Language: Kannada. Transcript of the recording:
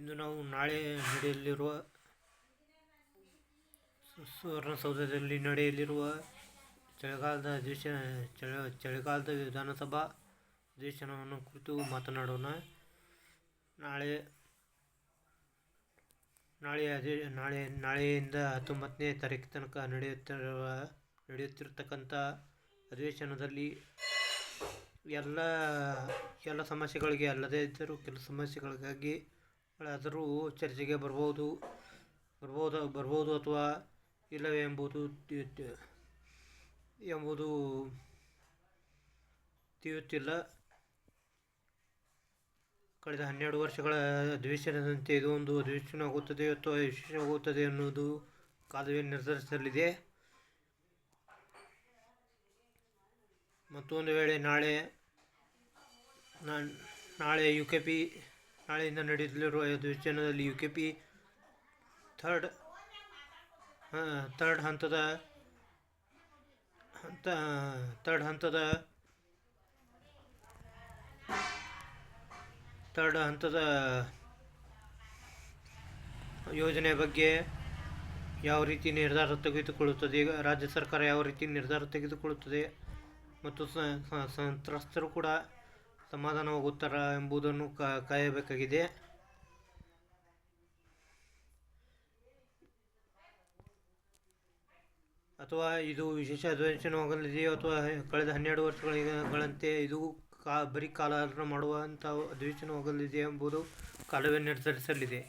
ಇಂದು ನಾವು ನಾಳೆ ನಡೆಯಲಿರುವ ಸುವರ್ಣಸೌಧದಲ್ಲಿ ನಡೆಯಲಿರುವ ಚಳಿಗಾಲದ ವಿಧಾನಸಭಾ ಅಧಿವೇಶನವನ್ನು ಕುರಿತು ಮಾತನಾಡೋಣ. ನಾಳೆಯಿಂದ 19ನೇ ತಾರೀಕು ತನಕ ನಡೆಯುತ್ತಿರತಕ್ಕಂಥ ಅಧಿವೇಶನದಲ್ಲಿ ಎಲ್ಲ ಸಮಸ್ಯೆಗಳಿಗೆ ಅಲ್ಲದೇ ಇದ್ದರೂ ಕೆಲ ಸಮಸ್ಯೆಗಳಿಗಾಗಿ ಆದರೂ ಚರ್ಚೆಗೆ ಬರಬಹುದು ಅಥವಾ ಇಲ್ಲವೇ ಎಂಬುದು ತಿಳಿಯುತ್ತಿಲ್ಲ. ಕಳೆದ 12 ವರ್ಷಗಳ ಅಧಿವೇಶನದಂತೆ ಇದೊಂದು ಅಧಿವೇಶನವಾಗುತ್ತದೆ ಅಥವಾ ವಿಶೇಷವಾಗುತ್ತದೆ ಎನ್ನುವುದು ಕಾಲವೇ ನಿರ್ಧರಿಸಲಿದೆ. ಮತ್ತು ಒಂದು ವೇಳೆ ನಾಳೆಯಿಂದ ನಡೆಯಲಿರುವ ಅಧಿವೇಶನದಲ್ಲಿ ಯುಕೆಪಿ ಥರ್ಡ್ ಹಂತದ ಯೋಜನೆ ಬಗ್ಗೆ ಯಾವ ರೀತಿ ನಿರ್ಧಾರ ತೆಗೆದುಕೊಳ್ಳುತ್ತದೆ, ರಾಜ್ಯ ಸರ್ಕಾರ ಯಾವ ರೀತಿ ನಿರ್ಧಾರ ತೆಗೆದುಕೊಳ್ಳುತ್ತದೆ ಮತ್ತು ಸಂತ್ರಸ್ತರು ಕೂಡ ಸಮಾಧಾನವಾಗುತ್ತಾರಾ ಎಂಬುದನ್ನು ಕಾಯಬೇಕಾಗಿದೆ. ಅಥವಾ ಇದು ವಿಶೇಷ ಅಧಿವೇಶನವಾಗಲಿದೆಯೋ ಅಥವಾ ಕಳೆದ 12 ವರ್ಷಗಳಂತೆ ಇದು ಬರೀ ಕಾಲಹರಣ ಮಾಡುವಂಥ ಅಧಿವೇಶನವಾಗಲಿದೆಯೇ ಎಂಬುದು ಕಾಲವೇ ನಿರ್ಧರಿಸಲಿದೆ.